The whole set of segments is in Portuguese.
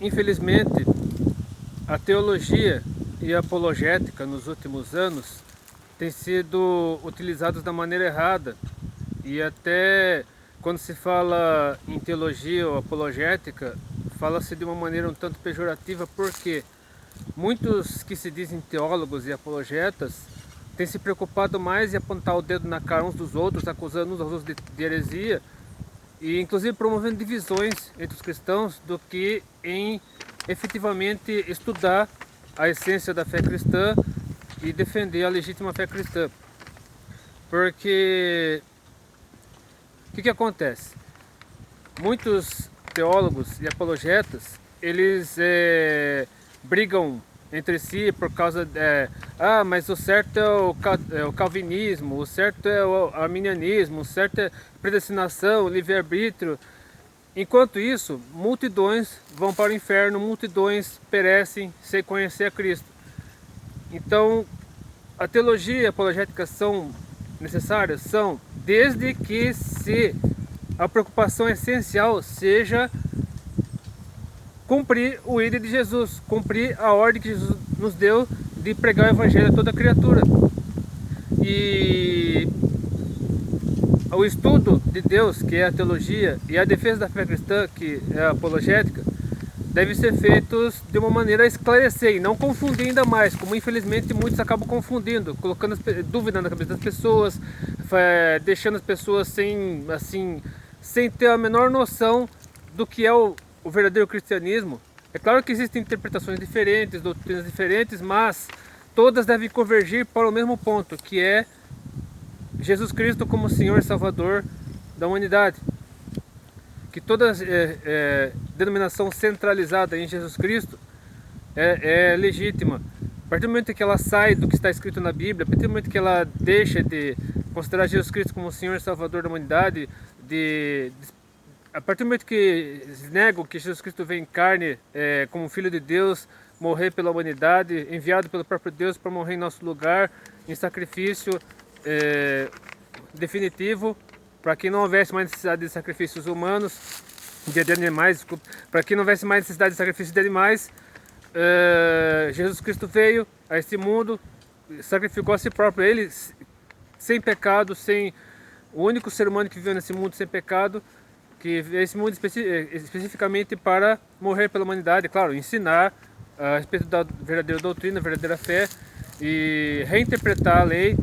infelizmente, a teologia e a apologética nos últimos anos têm sido utilizados da maneira errada, e até quando se fala em teologia ou apologética, fala-se de uma maneira um tanto pejorativa, porque muitos que se dizem teólogos e apologetas têm se preocupado mais em apontar o dedo na cara uns dos outros, acusando uns aos outros de heresia, e inclusive promovendo divisões entre os cristãos, do que em efetivamente estudar a essência da fé cristã e defender a legítima fé cristã. Porque o que acontece? Muitos teólogos e apologetas, eles brigam entre si por causa mas o certo é o calvinismo, o certo é o arminianismo, o certo é predestinação, livre-arbítrio. Enquanto isso, multidões vão para o inferno, multidões perecem sem conhecer a Cristo. Então, a teologia e a apologética são necessárias? São, desde que a preocupação essencial seja cumprir o ID de Jesus, cumprir a ordem que Jesus nos deu de pregar o Evangelho a toda criatura. E o estudo de Deus, que é a teologia, e a defesa da fé cristã, que é a apologética, devem ser feitos de uma maneira a esclarecer e não confundir ainda mais, como infelizmente muitos acabam confundindo, colocando dúvida na cabeça das pessoas, deixando as pessoas sem ter a menor noção do que é o verdadeiro cristianismo. É claro que existem interpretações diferentes, doutrinas diferentes, mas todas devem convergir para o mesmo ponto, que é Jesus Cristo como Senhor e Salvador da humanidade. Que toda denominação centralizada em Jesus Cristo é legítima. A partir do momento que ela sai do que está escrito na Bíblia, a partir do momento que ela deixa de considerar Jesus Cristo como Senhor e Salvador da humanidade, a partir do momento que negam que Jesus Cristo veio em carne como Filho de Deus, morrer pela humanidade, enviado pelo próprio Deus para morrer em nosso lugar, em sacrifício definitivo, para que não houvesse mais necessidade de sacrifícios humanos, de animais, para que não houvesse mais necessidade de sacrifícios de animais, Jesus Cristo veio a este mundo, sacrificou a si próprio, ele sem pecado, o único ser humano que viveu nesse mundo sem pecado, que veio esse mundo especificamente para morrer pela humanidade, claro, ensinar a respeito da verdadeira doutrina, a verdadeira fé, e reinterpretar a lei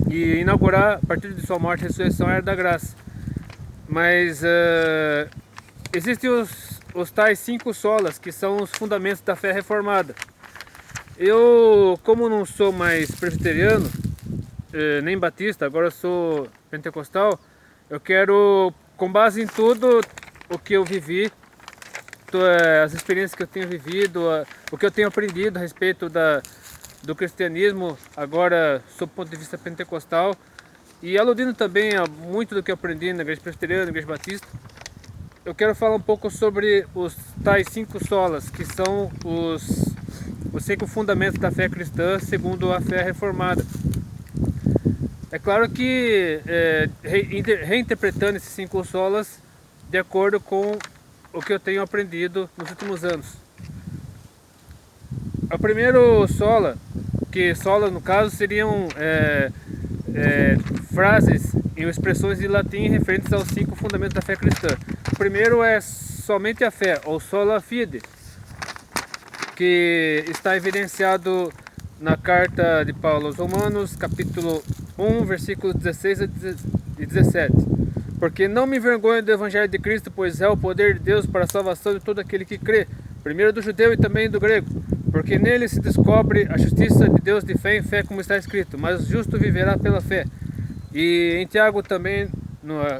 e inaugurar, a partir de sua morte e ressurreição, a era da graça. Mas existem os tais 5 solas, que são os fundamentos da fé reformada. Eu, como não sou mais presbiteriano, nem batista, agora sou pentecostal, eu quero, com base em tudo o que eu vivi, as experiências que eu tenho vivido, o que eu tenho aprendido a respeito do cristianismo, agora sob o ponto de vista pentecostal, e aludindo também a muito do que eu aprendi na igreja presbiteriana, na igreja batista, eu quero falar um pouco sobre os tais 5 solas, que são os 5 fundamentos da fé cristã segundo a fé reformada. É claro que reinterpretando esses 5 solas de acordo com o que eu tenho aprendido nos últimos anos. A primeiro sola, que sola no caso seriam frases e expressões de latim referentes aos 5 fundamentos da fé cristã. O primeiro é somente a fé, ou sola fide, que está evidenciado na carta de Paulo aos Romanos, capítulo 1, versículos 16 e 17. Porque não me envergonho do Evangelho de Cristo, pois é o poder de Deus para a salvação de todo aquele que crê, primeiro do judeu e também do grego. Porque nele se descobre a justiça de Deus de fé em fé, como está escrito, mas o justo viverá pela fé. E em Tiago também,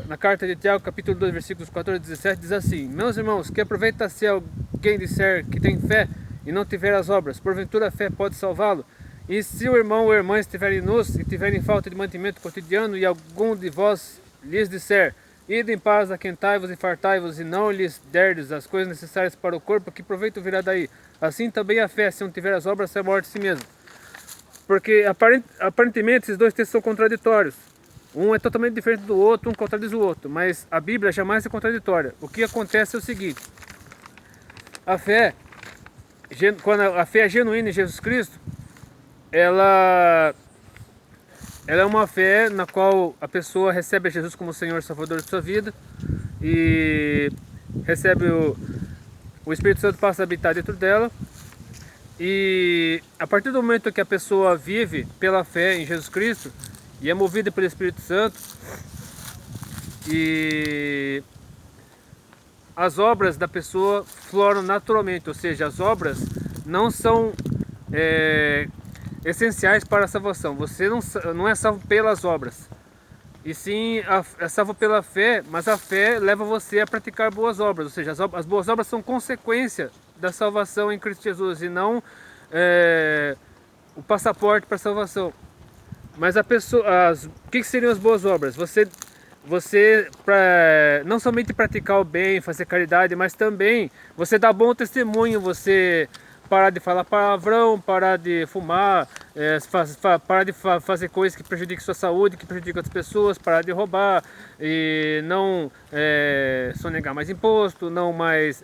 na carta de Tiago, capítulo 2, versículos 14 e 17, diz assim: Meus irmãos, que aproveita se alguém disser que tem fé e não tiver as obras, porventura a fé pode salvá-lo? E se o irmão ou a irmã estiverem nus e tiverem falta de mantimento cotidiano, e algum de vós lhes disser: Ide em paz, aquentai-vos e fartai-vos, e não lhes derdes as coisas necessárias para o corpo, que proveito virá daí? Assim também a fé, se não tiver as obras, é morte em si mesmo. Porque aparentemente esses dois textos são contraditórios. Um é totalmente diferente do outro, um contradiz o outro. Mas a Bíblia jamais é contraditória. O que acontece é o seguinte: A fé, quando a fé é genuína em Jesus Cristo, ela é uma fé na qual a pessoa recebe a Jesus como Senhor e Salvador de sua vida e recebe o Espírito Santo passa a habitar dentro dela. E a partir do momento que a pessoa vive pela fé em Jesus Cristo e é movida pelo Espírito Santo, e as obras da pessoa floram naturalmente, ou seja, as obras não são essenciais para a salvação. Você não é salvo pelas obras, e sim é salvo pela fé, mas a fé leva você a praticar boas obras, ou seja, as boas obras são consequência da salvação em Cristo Jesus e não o passaporte para a salvação. Mas a pessoa, o que seriam as boas obras? Você não somente praticar o bem, fazer caridade, mas também você dar bom testemunho, você parar de falar palavrão, parar de fumar, parar de fazer coisas que prejudiquem sua saúde, que prejudiquem outras pessoas, parar de roubar e não sonegar mais imposto, não mais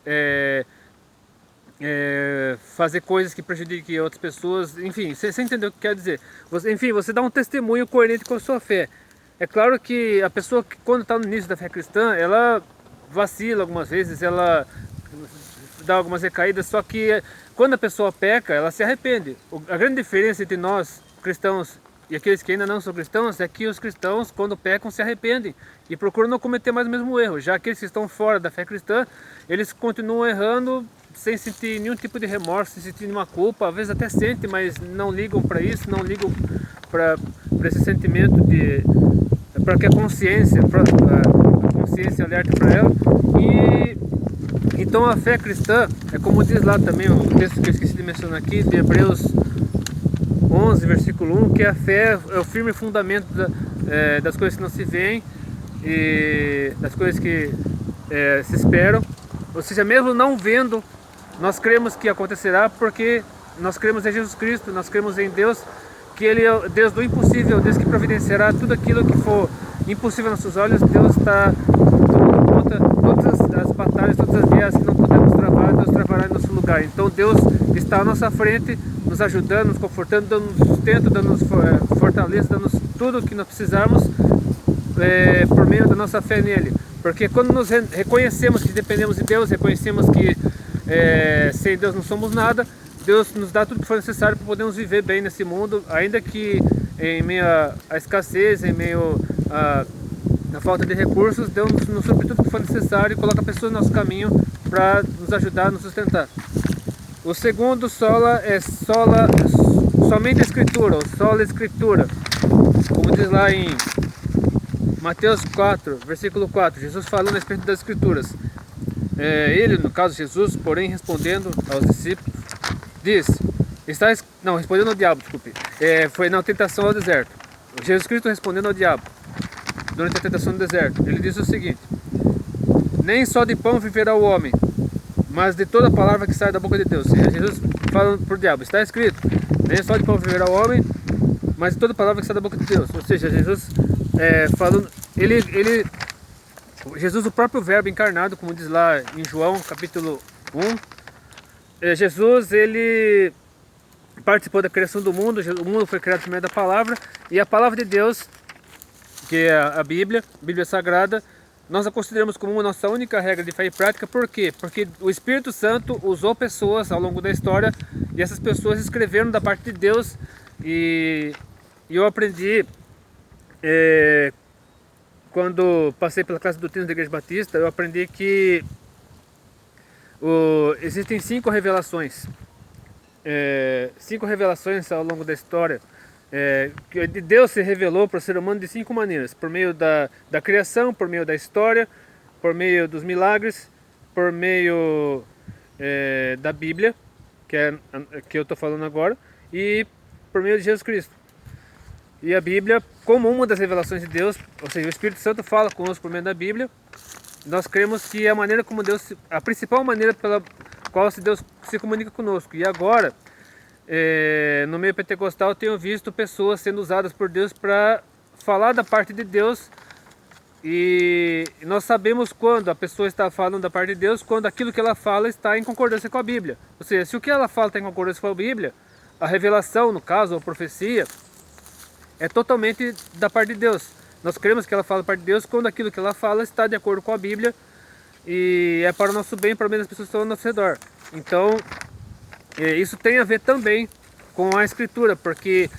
fazer coisas que prejudiquem outras pessoas, enfim, você entendeu o que quer dizer. Você dá um testemunho coerente com a sua fé. É claro que a pessoa, quando está no início da fé cristã, ela vacila algumas vezes, ela dá algumas recaídas, só que quando a pessoa peca, ela se arrepende. A grande diferença entre nós, cristãos, e aqueles que ainda não são cristãos, é que os cristãos, quando pecam, se arrependem e procuram não cometer mais o mesmo erro. Já aqueles que estão fora da fé cristã, eles continuam errando sem sentir nenhum tipo de remorso, sem sentir nenhuma culpa, às vezes até sentem, mas não ligam para isso, não ligam para esse sentimento para que a consciência alerte para ela. E então a fé cristã é como diz lá também o texto que eu esqueci de mencionar aqui, de Hebreus 11, versículo 1, que a fé é o firme fundamento das coisas que não se veem e das coisas que se esperam. Ou seja, mesmo não vendo, nós cremos que acontecerá, porque nós cremos em Jesus Cristo, nós cremos em Deus, que Ele é o Deus do impossível, Deus que providenciará tudo aquilo que for impossível aos nossos olhos. Deus está tomando conta todas as batalhas, todas as guerras que não podemos travar, Deus travará em nosso lugar. Então Deus está à nossa frente, nos ajudando, nos confortando, dando-nos sustento, dando-nos fortaleza, dando-nos tudo o que nós precisarmos por meio da nossa fé nele. Porque quando nos reconhecemos que dependemos de Deus, reconhecemos que sem Deus não somos nada, Deus nos dá tudo que for necessário para podermos viver bem nesse mundo, ainda que em meio à escassez, em meio à falta de recursos, Deus nos supre tudo que for necessário e coloca pessoas no nosso caminho para nos ajudar, nos sustentar. O segundo sola é somente a Escritura, ou sola Escritura, como diz lá em Mateus 4, versículo 4, Jesus falando a respeito das Escrituras. Ele, no caso Jesus, porém respondendo aos discípulos, diz, respondendo ao diabo, desculpe, foi na tentação ao deserto. Jesus Cristo respondendo ao diabo, durante a tentação no deserto, ele diz o seguinte: nem só de pão viverá o homem, mas de toda palavra que sai da boca de Deus. Ou seja, Jesus falando para o diabo, está escrito, nem só de pão viverá o homem, mas de toda palavra que sai da boca de Deus. Ou seja, Jesus falando, Jesus, o próprio verbo encarnado, como diz lá em João capítulo 1, Jesus, ele participou da criação do mundo, o mundo foi criado por meio da palavra, e a palavra de Deus, que é a Bíblia Sagrada, nós a consideramos como a nossa única regra de fé e prática. Por quê? Porque o Espírito Santo usou pessoas ao longo da história, e essas pessoas escreveram da parte de Deus, e eu aprendi, quando passei pela classe de doutrina da Igreja Batista, eu aprendi que existem 5 revelações. 5 revelações ao longo da história. Que Deus se revelou para o ser humano de 5 maneiras: por meio da criação, por meio da história, por meio dos milagres, por meio da Bíblia, que eu estou falando agora, e por meio de Jesus Cristo. E a Bíblia, como uma das revelações de Deus, ou seja, o Espírito Santo fala conosco por meio da Bíblia, nós cremos que é a principal maneira pela qual Deus se comunica conosco. E agora, no meio pentecostal, eu tenho visto pessoas sendo usadas por Deus para falar da parte de Deus E nós sabemos quando a pessoa está falando da parte de Deus, quando aquilo que ela fala está em concordância com a Bíblia. Ou seja, se o que ela fala está em concordância com a Bíblia, a revelação, no caso, ou a profecia, é totalmente da parte de Deus. Nós cremos que ela fala da parte de Deus quando aquilo que ela fala está de acordo com a Bíblia e é para o nosso bem, para o bem das pessoas que estão ao nosso redor. Então, isso tem a ver também com a Escritura, porque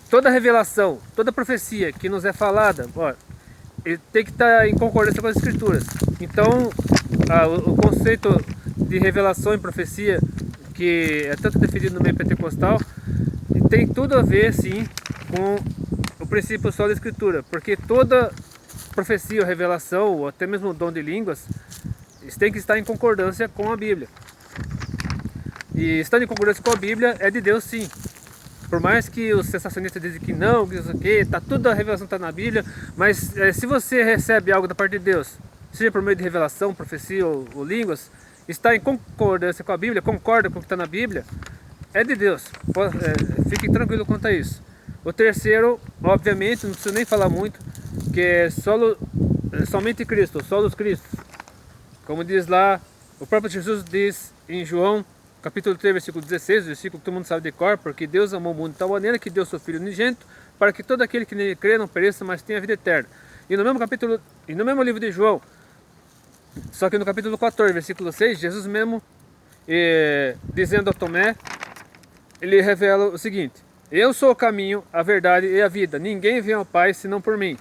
toda revelação, toda profecia que nos é falada, tem que estar em concordância com as Escrituras. Então, o conceito de revelação e profecia, que é tanto definido no meio pentecostal, tem tudo a ver, sim, com o princípio só da Escritura, porque toda profecia ou revelação, ou até mesmo o dom de línguas, tem que estar em concordância com a Bíblia. E estando em concordância com a Bíblia, é de Deus, sim. Por mais que os sensacionistas dizem que não, que isso aqui, toda a revelação está na Bíblia, mas se você recebe algo da parte de Deus, seja por meio de revelação, profecia ou línguas, está em concordância com a Bíblia, concorda com o que está na Bíblia, é de Deus. Fique tranquilo quanto a isso. O terceiro, obviamente, não preciso nem falar muito, que é somente Cristo, solos Cristo. Como diz lá, o próprio Jesus diz em João, capítulo 3, versículo 16, versículo que todo mundo sabe de cor, porque Deus amou o mundo de tal maneira que deu seu Filho unigênito, para que todo aquele que nele crê não pereça, mas tenha vida eterna. E no mesmo capítulo, e no mesmo livro de João, só que no capítulo 14, versículo 6, Jesus mesmo, dizendo a Tomé, ele revela o seguinte: eu sou o caminho, a verdade e a vida. Ninguém vem ao Pai senão por mim.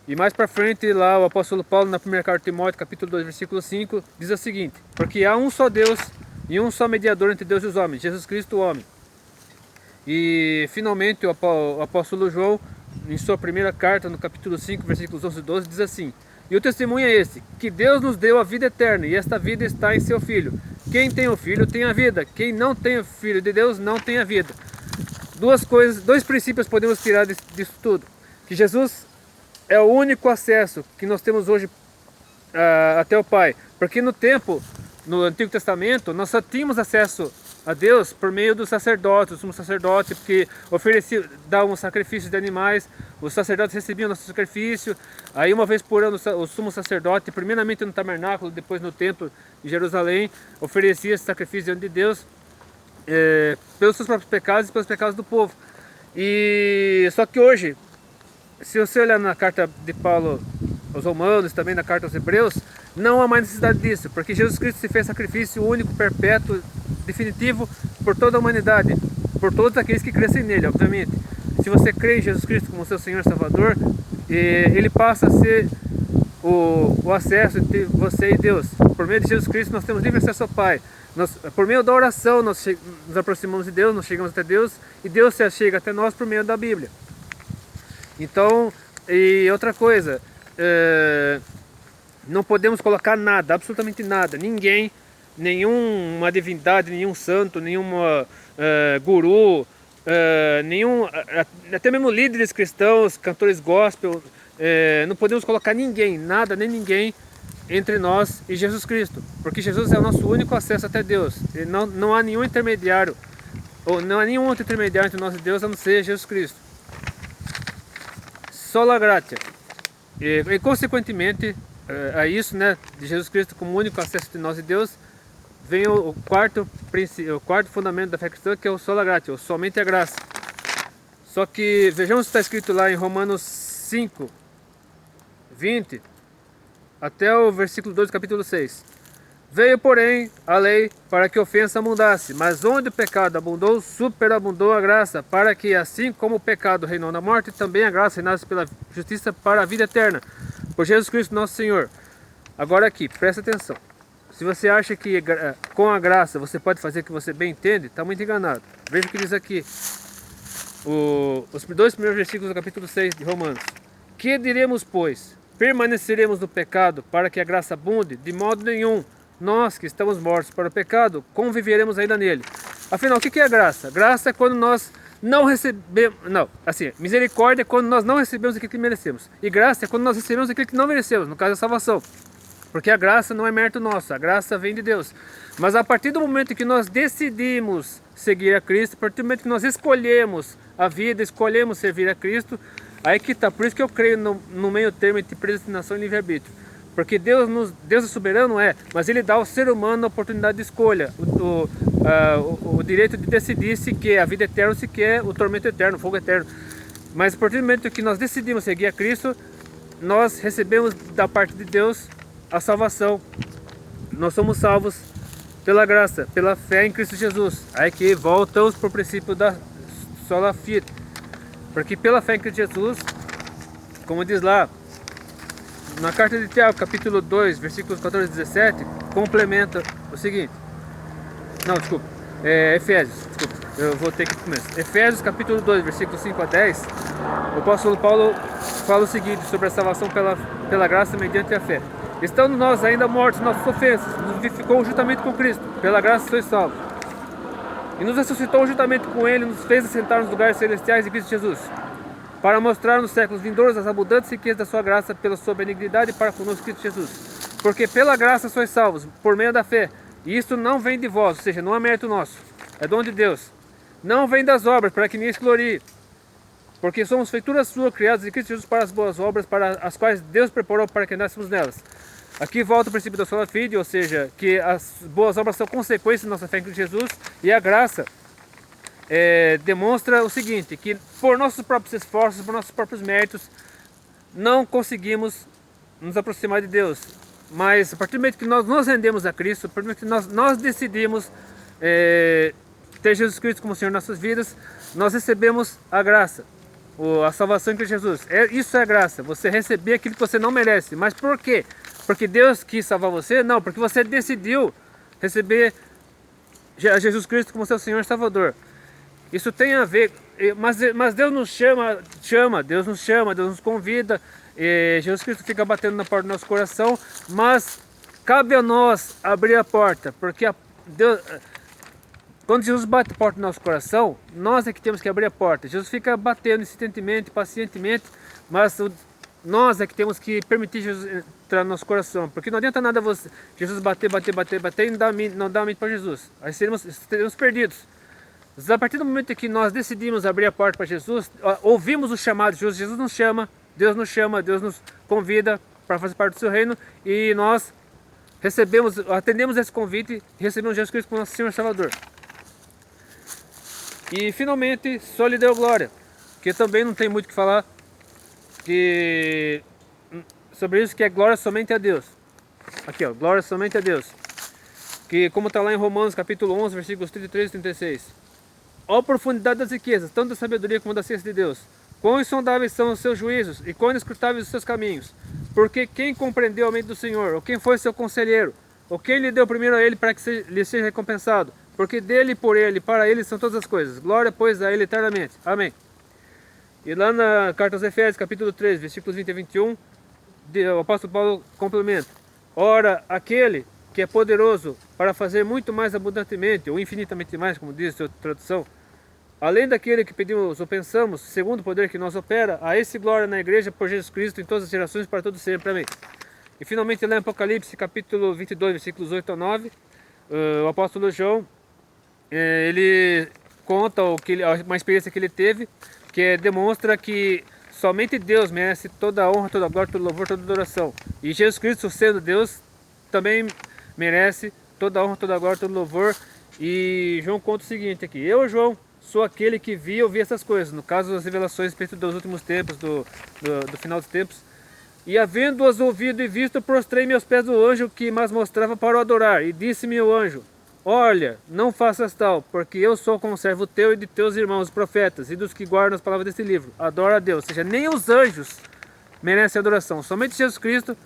E mais para frente, lá o apóstolo Paulo, na primeira carta de Timóteo, capítulo 2, versículo 5, diz o seguinte: porque há um só Deus e um só mediador entre Deus e os homens, Jesus Cristo, o homem. E finalmente o apóstolo João, em sua primeira carta, no capítulo 5, versículos 11 e 12, diz assim: e o testemunho é esse, que Deus nos deu a vida eterna, e esta vida está em seu Filho. Quem tem o Filho tem a vida, quem não tem o Filho de Deus não tem a vida. Dois princípios podemos tirar disso tudo: que Jesus é o único acesso que nós temos hoje até o Pai, porque no Antigo Testamento, nós só tínhamos acesso a Deus por meio dos sacerdotes, o sumo sacerdote, porque davam sacrifícios de animais, os sacerdotes recebiam nosso sacrifício, aí uma vez por ano o sumo sacerdote, primeiramente no tabernáculo, depois no templo em Jerusalém, oferecia esse sacrifício diante de Deus, pelos seus próprios pecados e pelos pecados do povo. E só que hoje, se você olhar na carta de Paulo aos Romanos, também na carta aos Hebreus, não há mais necessidade disso, porque Jesus Cristo se fez sacrifício único, perpétuo, definitivo por toda a humanidade, por todos aqueles que crescem nele, obviamente. Se você crê em Jesus Cristo como seu Senhor e Salvador, ele passa a ser o acesso entre você e Deus. Por meio de Jesus Cristo nós temos livre acesso ao Pai. Por meio da oração nós nos aproximamos de Deus, nós chegamos até Deus, e Deus se chega até nós por meio da Bíblia. Então, e outra coisa, não podemos colocar nada, absolutamente nada, ninguém, nenhuma divindade, nenhum santo, nenhuma guru, até mesmo líderes cristãos, cantores gospel, não podemos colocar ninguém, nada, nem ninguém entre nós e Jesus Cristo, porque Jesus é o nosso único acesso até Deus. E não há nenhum intermediário, ou não há nenhum outro intermediário entre nós e Deus a não ser Jesus Cristo. Sola gratia. E consequentemente a isso, né, de Jesus Cristo como único acesso de nós e Deus, vem o quarto fundamento da fé cristã, que é o sola gratia, ou somente a graça. Só que vejamos o que está escrito lá em Romanos 5, 20 até o versículo 2 do capítulo 6. Veio, porém, a lei para que a ofensa abundasse, mas onde o pecado abundou, superabundou a graça, para que, assim como o pecado reinou na morte, também a graça reinasse pela justiça para a vida eterna, por Jesus Cristo nosso Senhor. Agora aqui, presta atenção. Se você acha que com a graça você pode fazer o que você bem entende, está muito enganado. Veja o que diz aqui, os dois primeiros versículos do capítulo 6 de Romanos. Que diremos, pois? Permaneceremos no pecado para que a graça abunde? De modo nenhum. Nós que estamos mortos para o pecado, conviveremos ainda nele. Afinal, o que é a graça? Graça é quando nós não recebemos... Não, assim, misericórdia é quando nós não recebemos aquilo que merecemos. E graça é quando nós recebemos aquilo que não merecemos, no caso da salvação. Porque a graça não é mérito nosso, a graça vem de Deus. Mas a partir do momento que nós decidimos seguir a Cristo, a partir do momento que nós escolhemos a vida, escolhemos servir a Cristo, Aí que tá, por isso que eu creio no meio termo entre predestinação e livre-arbítrio. Porque Deus é soberano, mas Ele dá ao ser humano a oportunidade de escolha, o direito de decidir se quer a vida eterna ou se quer o tormento eterno, o fogo eterno. Mas a partir do momento que nós decidimos seguir a Cristo, nós recebemos da parte de Deus a salvação. Nós somos salvos pela graça, pela fé em Cristo Jesus. Aí que voltamos para o princípio da sola fide. Porque pela fé em Cristo Jesus, como diz lá, na carta de Tiago, capítulo 2, versículos 14 e 17, complementa o seguinte. Não, desculpa. Efésios, desculpa. Eu voltei aqui no começo. Efésios, capítulo 2, versículos 5 a 10. O apóstolo Paulo fala o seguinte sobre a salvação pela graça mediante a fé. Estando nós ainda mortos em nossas ofensas, nos vivificou juntamente com Cristo. Pela graça sois salvos. E nos ressuscitou juntamente com Ele, nos fez assentar nos lugares celestiais de Cristo Jesus, para mostrar nos séculos vindouros as abundantes riquezas da sua graça pela sua benignidade para conosco Cristo Jesus. Porque pela graça sois salvos, por meio da fé. E isto não vem de vós, ou seja, não é mérito nosso, é dom de Deus. Não vem das obras, para que ninguém se glorie. Porque somos feituras suas, criadas em Cristo Jesus para as boas obras, para as quais Deus preparou para que andássemos nelas. Aqui volta o princípio da sola fide, ou seja, que as boas obras são consequência da nossa fé em Cristo Jesus, e a graça demonstra o seguinte, que por nossos próprios esforços, por nossos próprios méritos, não conseguimos nos aproximar de Deus. Mas a partir do momento que nós nos rendemos a Cristo, a partir do momento que nós decidimos ter Jesus Cristo como Senhor em nossas vidas, nós recebemos a graça, a salvação em Cristo Jesus. Isso é graça, você receber aquilo que você não merece. Mas por quê? Porque Deus quis salvar você? Não, porque você decidiu receber Jesus Cristo como seu Senhor e Salvador. Isso tem a ver, mas Deus nos chama, Deus nos chama, Deus nos convida, Jesus Cristo fica batendo na porta do nosso coração, mas cabe a nós abrir a porta, porque quando Jesus bate a porta do nosso coração, nós é que temos que abrir a porta. Jesus fica batendo insistentemente, pacientemente, mas nós é que temos que permitir Jesus entrar no nosso coração, porque não adianta nada Jesus bater e não dar mente para Jesus, aí seremos perdidos. Mas a partir do momento em que nós decidimos abrir a porta para Jesus, ouvimos o chamado de Jesus, Jesus nos chama, Deus nos convida para fazer parte do seu reino, e nós atendemos esse convite e recebemos Jesus Cristo como nosso Senhor e Salvador. E finalmente, só lhe deu glória, que também não tem muito o que falar sobre isso, que é glória somente a Deus. Aqui, ó, glória somente a Deus. Que como está lá em Romanos capítulo 11, versículos 33 e 36. Ó profundidade das riquezas, tanto da sabedoria como da ciência de Deus. Quão insondáveis são os seus juízos e quão inescrutáveis os seus caminhos. Porque quem compreendeu a mente do Senhor, ou quem foi seu conselheiro, ou quem lhe deu primeiro a ele para que lhe seja recompensado. Porque dele, por ele, para ele são todas as coisas. Glória, pois, a ele eternamente. Amém. E lá na carta aos Efésios, capítulo 3, versículos 20 a 21, o apóstolo Paulo complementa. Ora, aquele que é poderoso para fazer muito mais abundantemente, ou infinitamente mais, como diz a sua tradução, além daquele que pedimos ou pensamos, segundo o poder que nos opera, a esse glória na igreja por Jesus Cristo em todas as gerações, para todos sempre. Amém. E finalmente lá em Apocalipse, capítulo 22, versículos 8 a 9, o apóstolo João, ele conta uma experiência que ele teve, que demonstra que somente Deus merece toda a honra, toda a glória, todo o louvor, toda a adoração. E Jesus Cristo, sendo Deus, também merece toda a honra, toda a glória, todo o louvor. E João conta o seguinte aqui: eu, João, sou aquele que vi e ouvi essas coisas, no caso das revelações a respeito dos últimos tempos, do final dos tempos. E havendo-as ouvido e visto, prostrei-me aos pés do anjo que mas mostrava para o adorar. E disse-me o anjo: olha, não faças tal, porque eu sou conservo teu e de teus irmãos, os profetas, e dos que guardam as palavras deste livro. Adora a Deus. Ou seja, nem os anjos merecem adoração, somente Jesus Cristo,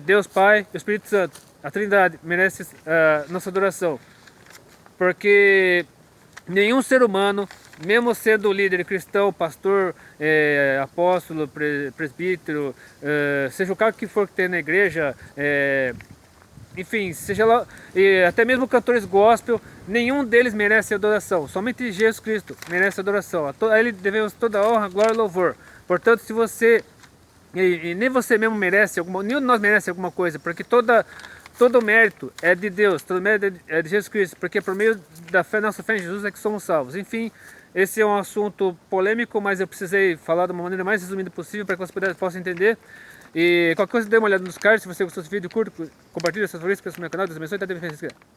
Deus Pai e o Espírito Santo, a Trindade, merece nossa adoração. Porque nenhum ser humano, mesmo sendo líder cristão, pastor, apóstolo, presbítero, seja o cargo que for que tem na igreja, enfim, seja lá, até mesmo cantores gospel, nenhum deles merece adoração. Somente Jesus Cristo merece adoração. A Ele devemos toda a honra, glória e louvor. Portanto, se você, e nem você mesmo merece, nenhum de nós merece alguma coisa, porque toda todo o mérito é de Deus, todo o mérito é de Jesus Cristo, porque por meio da fé, nossa fé em Jesus é que somos salvos. Enfim, esse é um assunto polêmico, mas eu precisei falar de uma maneira mais resumida possível para que você possa entender. E qualquer coisa, dê uma olhada nos cards. Se você gostou desse vídeo, curta, compartilha seus favoritos para o meu canal. Deus abençoe e até a próxima.